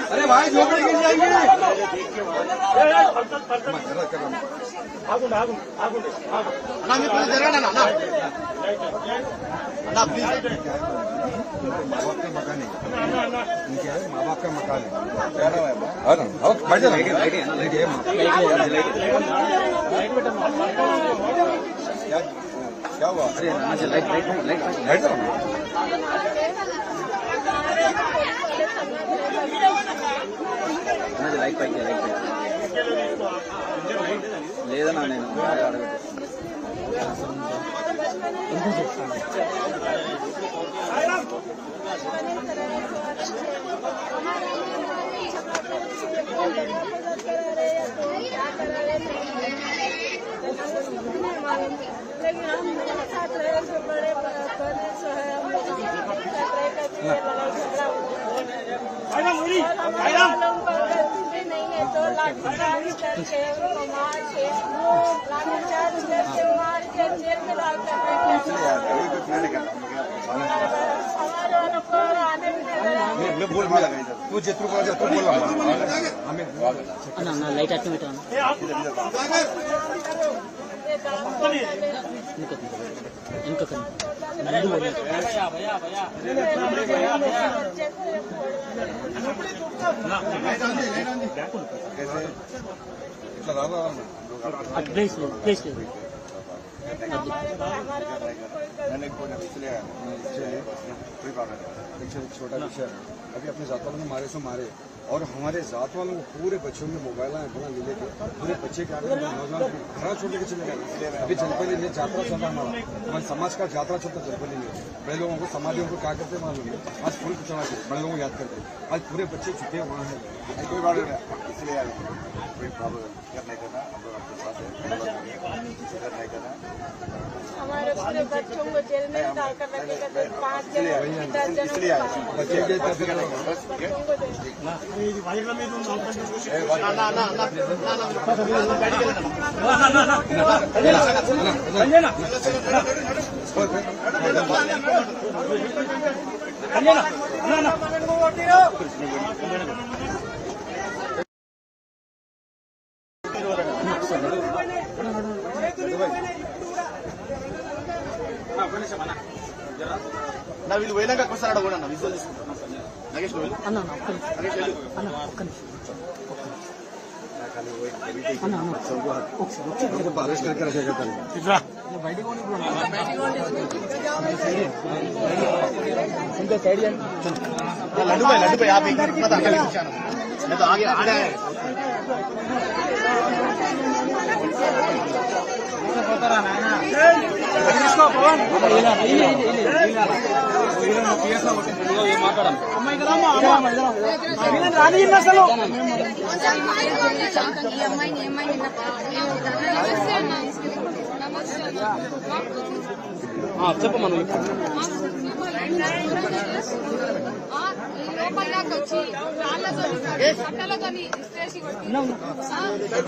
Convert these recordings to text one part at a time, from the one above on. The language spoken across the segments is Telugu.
अरे भाई झोपड़ी गिर जाएंगे। माँ बाप का मकान है। क्या हुआ? अरे लाइट लाइक पైకి లేదన్నా నేను तू जितू बोला लाइट आते बेटा छोटा विषय है। अभी अपने जात वालों को मारे सो मारे और हमारे जात वालों को पूरे बच्चों में मोबाइल अपना ले लेके पूरे बच्चे के आगे नौजवान घर छोड़ के चले गए। अभी जनपदी में यात्रा चल रहा हमारे समाज का यात्रा चलता जनपदी में। बड़े लोगों को समाधियों को क्या करते मालूम है? आज फूल चढ़ा के बड़े लोगों को याद करते। आज पूरे बच्चे छुट्टे वहाँ है। कोई बात नहीं, इसलिए कोई प्रॉब्लम नहीं करना। हम लोग आपके साथ नहीं करना। हमारे पूरे बच्चों को जेल में डालकर रखेगा। 5 जन इसलिए बच्चे के నా వీళ్ళు పోయినాక ఒకసారి అడగండి విజువల్ తీసుకుంటాను నగేష్ बारिश करके रखेगा लड्डू भाई आप एक मैं तो आगे आ रहा है पता रहा है ना। చెప్పమను లోపల్లోకి వచ్చి రాళ్లతో కట్టలతో ఇస్త్రేసి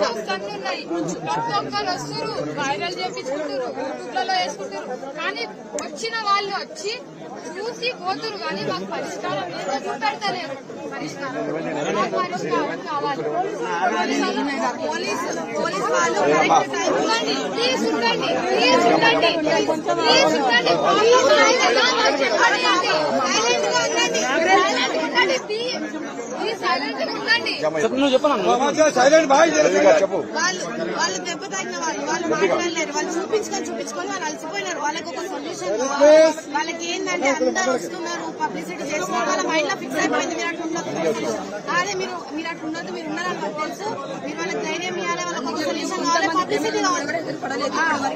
వస్తున్నాయి. ప్రతి ఒక్కరు వస్తున్నారు, వైరల్ చేపించుకుంటారు, యూట్యూబ్లలో వేసుకుంటారు. కానీ వచ్చిన వాళ్ళు వచ్చి చూసి పోతురు. కానీ మాకు పరిష్కారం ఏదో చూపెడతలేరు. పరిష్కారం కావాలి. పోలీసు వాళ్ళు కరెక్ట్ టైం ఉండండి. ప్లీజ్ ఉండండి, ప్లీజ్ ఉండండి, ప్లీజ్ ఉండండి. నువ్వు చెప్పను వాళ్ళు దెబ్బ తగిన వాళ్ళు మాట్లాడలేరు. వాళ్ళు చూపించుకొని వాళ్ళు అలసిపోయినారు. వాళ్ళకి ఒక సొల్యూషన్ వాళ్ళకి ఏంటంటే అందరు వస్తున్నారు, పబ్లిసిటీ చేస్తున్నారు. వాళ్ళ మైండ్ లో ఫిక్స్ అయిపోయింది మీరు అట్లా ఉండదు. అదే మీరు అట్లా ఉండదు, మీరు ఉన్నారని మాకు తెలుసు. మీరు వాళ్ళకి ధైర్యం ఇవ్వాలి, వాళ్ళకి ఒక సొల్యూషన్ కావాలి, పబ్లిసిటీ కావాలి.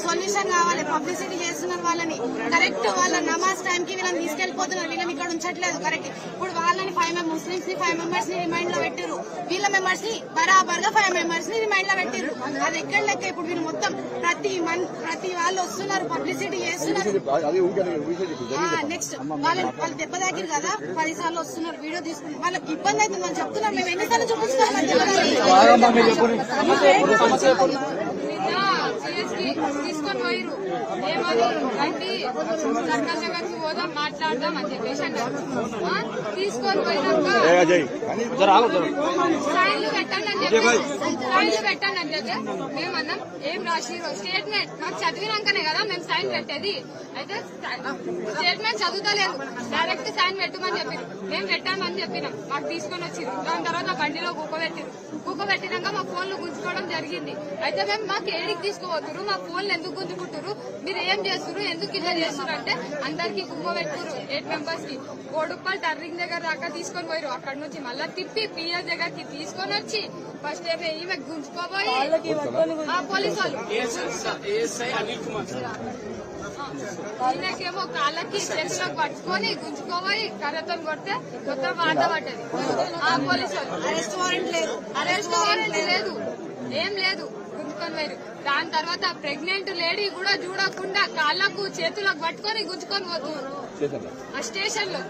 సొల్యూషన్ కావాలి. పబ్లిసిటీ చేస్తున్నారు వాళ్ళని కరెక్ట్. వాళ్ళ నమాజ్ టైం కి వీళ్ళని తీసుకెళ్లిపోతున్నారు. వీళ్ళని ఇక్కడ ఉంచట్లేదు కరెక్ట్. ఇప్పుడు వాళ్ళని 5 ముస్లిమ్స్ ని 5 మెంబర్స్ ని రిమైండ్ లో పెట్టిరు. వీళ్ళ మెంబర్స్ ని బరాబర్ గా 5 మెంబర్స్ ని రిమైండ్ లో పెట్టిరు. అది ఎక్కడ లెక్క? ఇప్పుడు వీళ్ళు మొత్తం ప్రతి వాళ్ళు వస్తున్నారు, పబ్లిసిటీ చేస్తున్నారు. నెక్స్ట్ వాళ్ళు దెబ్బ తాకిరు కదా, 10 సార్లు వస్తున్నారు, వీడియో తీసుకున్నారు. వాళ్ళకి ఇబ్బంది అవుతుంది అని చెప్తున్నారు. మేము ఎన్నిసార్లు చూపిస్తున్నాం? తీసుకొని పోయిరు. ఏమని రండి సర్కార్ దగ్గరికి పోదాం, మాట్లాడదాం అని చెప్పేసి అన్నారు. తీసుకొని పోయినాక సైన్లు పెట్టండి అని చెప్పి మేమన్నాం. ఏం రాసిరు? స్టేట్మెంట్ మాకు చదివినాకనే కదా మేము సైన్ పెట్టేది. అయితే స్టేట్మెంట్ చదువుతలేదు, డైరెక్ట్ సైన్ పెట్టమని చెప్పారు. మేము పెట్టామని చెప్పినాం. మాకు తీసుకొని వచ్చిరు. దాని తర్వాత బండిలో కూకోబెట్టినాక మా ఫోన్లు గుంజుకోవడం జరిగింది. అయితే మేము మాకు ఏడికి తీసుకుపోతున్నారు, మా ఫోన్లు ఎందుకు గుంజుకుంటారు, మీరు ఏం చేస్తున్నారు, ఎందుకు ఇలా చేస్తున్నారు అంటే అందరికి కూకోబెట్టుకురు. 8 మెంబర్స్ కి కోడుప్పల్ టర్నింగ్ దగ్గర దాకా తీసుకొని పోయారు. అక్కడ నుంచి మళ్ళా తిప్పి పిఎస్ దగ్గరికి తీసుకొని వచ్చి ఫస్ట్ ఈమె గుంజుకోబోయి పోలీసు వాళ్ళు ఈయనకేమో కాళ్ళకి చేతులకు పట్టుకొని గుంజుకోబోయి కర్రతో కొడితే మొత్తం వాత పడ్డది. పోలీసు వాళ్ళు అరెస్ట్ వారెంట్ లేదు, ఏం లేదు, గుంజుకొని పోయారు. దాని తర్వాత ప్రెగ్నెంట్ లేడీ కూడా చూడకుండా కాళ్ళకు చేతులకు పట్టుకొని గుంజుకొని పోతున్నారు ఆ స్టేషన్ లో.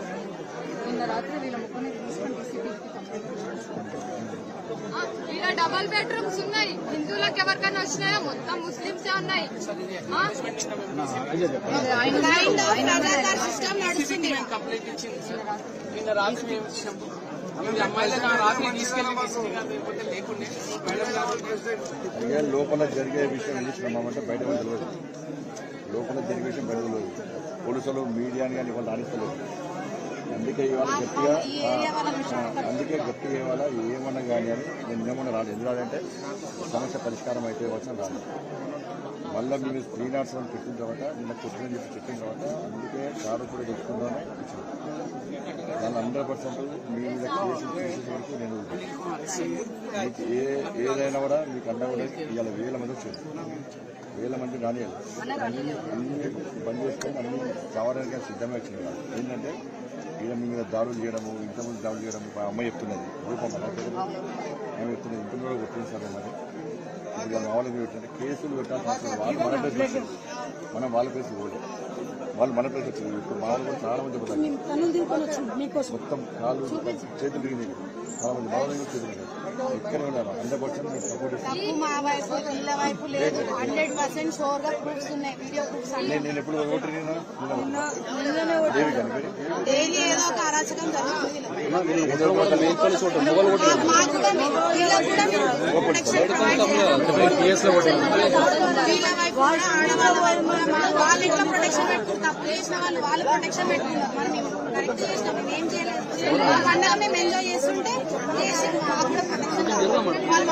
ఇలా డబల్ బెడ్రూమ్స్ ఉన్నాయి. హిందువులకు ఎవరికైనా వచ్చినాయో మొత్తం ముస్లింసే ఉన్నాయి. కంప్లైంట్ ఇచ్చింది నిన్న రాత్రి మేము ఇచ్చినాము. అమ్మాయిలను రాత్రి తీసుకెళ్ళి లేకుండే లోపల జరిగే విషయం ఇచ్చినామంటే బయట తెలియదు. లోపల జరిగే విషయం బయట తెలియదు. పోలీసులు మీడియాని కానీ వాళ్ళు రాణిస్తలేదు. అందుకే ఇవాళ గట్టిగా ఇవాళ ఏమన్నా కానీ అని నేను ఏమన్నా రాలేదు. ఎందుకు రాదంటే సమస్య పరిష్కారం అయితే వచ్చిన రాలేదు. మళ్ళీ మేము 307 పెట్టిన తర్వాత నిన్న కొట్టుకుని చెప్పిన తర్వాత అందుకే కారు కూడా తెచ్చుకుందామని ఇచ్చాను. దాన్ని 100% మీ మీద కేసు చేసే వరకు నేను మీకు ఏదైనా కూడా మీకు అన్నా కూడా ఇవాళ 1000 మంది వచ్చారు. 1000 మంది రానియాలి. అన్ని బంద్ చేసుకొని అన్ని కావడానికి సిద్ధంగా వచ్చినాయి. ఏంటంటే ఈయన మీ మీద దాడులు చేయడము, ఇంతమంది దాడులు చేయడము. మా అమ్మాయి చెప్తున్నది రూపం అమ్మాయి చెప్తున్నది ఇంట్లో కూడా కొట్టించారు. మరి ఇప్పుడు మా వాళ్ళకి పెట్టినట్టు కేసులు పెట్టాల్సిన వాళ్ళు మన ప్లేస్ వచ్చారు. మనం వాళ్ళ ప్లేస్ పోలేదు, వాళ్ళు మన ప్లేస్ వచ్చారు. ఇప్పుడు మా వాళ్ళు కూడా చాలా మంది చెప్తారు మొత్తం కాళ్ళు చేతులు తిరిగినాయి. చాలా మంది మా వాళ్ళు చేతులు ఎక్కడ ఉన్నారు. 100% మేము సపోర్ట్ చేస్తాం. నేను ఎప్పుడు ఓటర్ వాళ్ళు ఎట్లా ప్రొటెక్షన్ పెట్టుకుంటారు? తప్పు చేసిన వాళ్ళు ప్రొటెక్షన్ పెట్టుకుంటారు. మనం కరెక్ట్ చేసినాం, మేము ఏం చేయలేదు. పండుగ మేము ఎంజాయ్ చేస్తుంటే చేసి మాకు కూడా ప్రొటెక్షన్ వాళ్ళు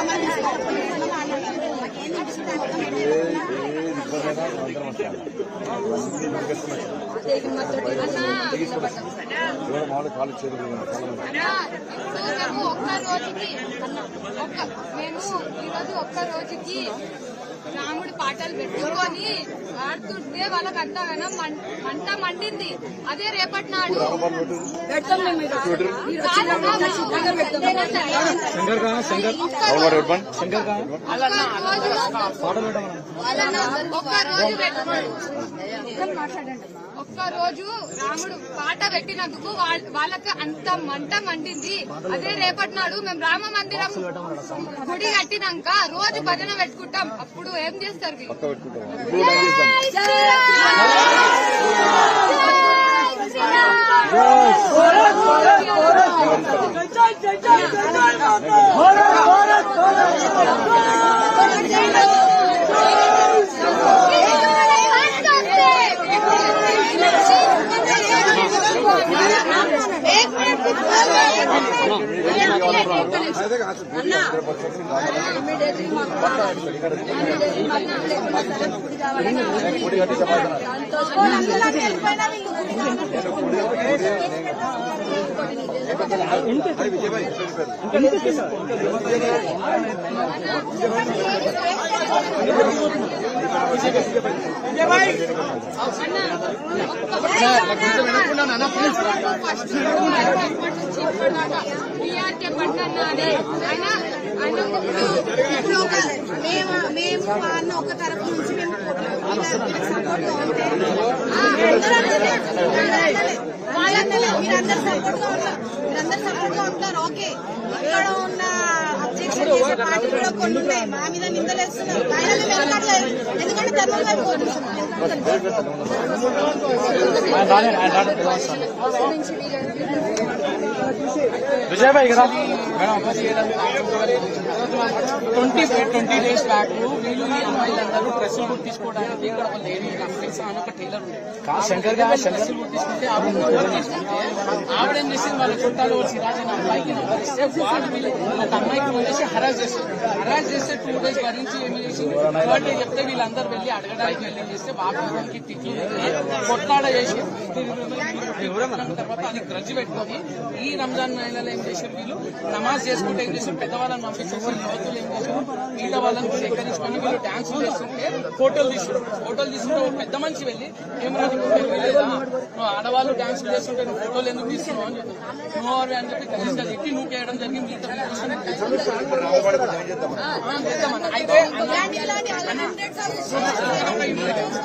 మమ్మల్ని కాలు చేతులు మేము ఈరోజు ఒక్క రోజుకి రాముడు పాటలు పెట్టుకొని ఆడుతుంటే వాళ్ళకి అంతగానో మంట మండింది. అదే రేపటి నాడు ఒక్కరోజు రాముడు పాట పెట్టినందుకు వాళ్ళకి అంత మంట మండింది. అదే రేపటి నాడు మేము రామ మందిరం గుడి కట్టినాక రోజు భజన పెట్టుకుంటాం. అప్పుడు ఏం చేస్తారు మేము అన్న ఒక తరపు నుంచి మేము సపోర్ట్ గా ఉంటే మీరందరూ సపోర్ట్ గా ఉంటారు. ఓకే, ఇక్కడ ఉన్న అబ్జెక్షన్ చేసే పార్టీ కూడా కొన్ని ఉన్నాయి. మా మీద నిందలేస్తున్నారు. ఆయన వెనకట్లేదు, ఎందుకంటే ధర్మం వైపు పోతున్నాం. విజయభాయ్ కదా 20 days బ్యాక్ వీళ్ళు ఈ అమ్మాయిలందరూ డ్రెస్సులు కుట్టించుకోవడానికి ఇక్కడ ఒక లేడీ ఒక టైలర్ ఉండేది. డ్రెస్సులు కుట్టించుకుంటే ఆవిడేం చేసింది, వాళ్ళ చుట్టాలు సిరాజ్ అనే అమ్మాయికి నంబర్ ఇస్తే వాడు ఒక అమ్మాయికి వచ్చేసి హరాజ్ చేస్తారు. హరాజ్ చేస్తే 2 days భరించి ఏమి చేసింది, బర్త్డే చెప్తే వీళ్ళందరూ వెళ్ళి అడగడానికి వెళ్ళి చేస్తే బాబుకి తిట్లు కొట్లాడ చేసి తర్వాత అది గ్రజ్జు పెట్టుకొని ఈ రంజాన్ నెలలో ఏం చేశారు, వీళ్ళు నమాజ్ చేసుకుంటే ఏం చేశారు, పెద్దవాళ్ళని పంపించేసి యువతులు ఏం చేశారు, వీళ్ళ వాళ్ళని సేకరించుకొని వీళ్ళు డాన్సులు చేస్తుంటే ఫోటోలు తీసుకుంటే ఒక పెద్ద మనిషి వెళ్ళి ఏమరాదు నువ్వు ఆడవాళ్ళు డాన్సులు చేస్తుంటే నువ్వు ఫోటోలు ఎందుకు తీసుకున్నావు అని చెప్పి నువ్వు అని చెప్పి కలిసి ఎట్టి నువ్వు చేయడం జరిగింది. అయితే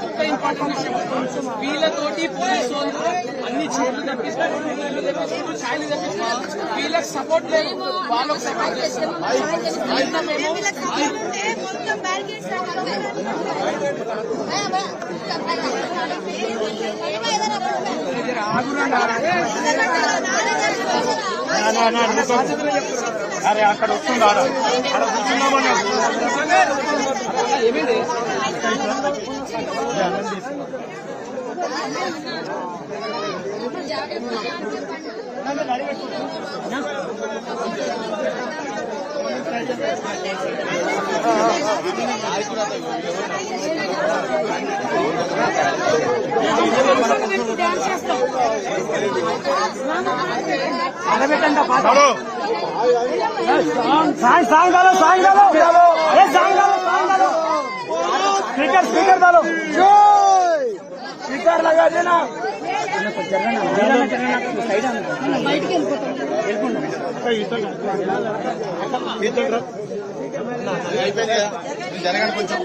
ఒక ఇంపార్టెంట్ విషయం, వీళ్ళతోటి పోలీసు వాళ్ళు అన్ని చీరలు తెప్పిస్తారు, నీళ్లు తెప్పిస్తారు, ఛాయలు తెప్పిస్తారు. వీళ్ళకి సపోర్ట్ లేదు, వాళ్ళకి సపోర్ట్ చేస్తారు. అరే అక్కడ వస్తుందా ఏమైంది स्पीकर डालो स्पीकर लगा देना జరగండి కొంచెం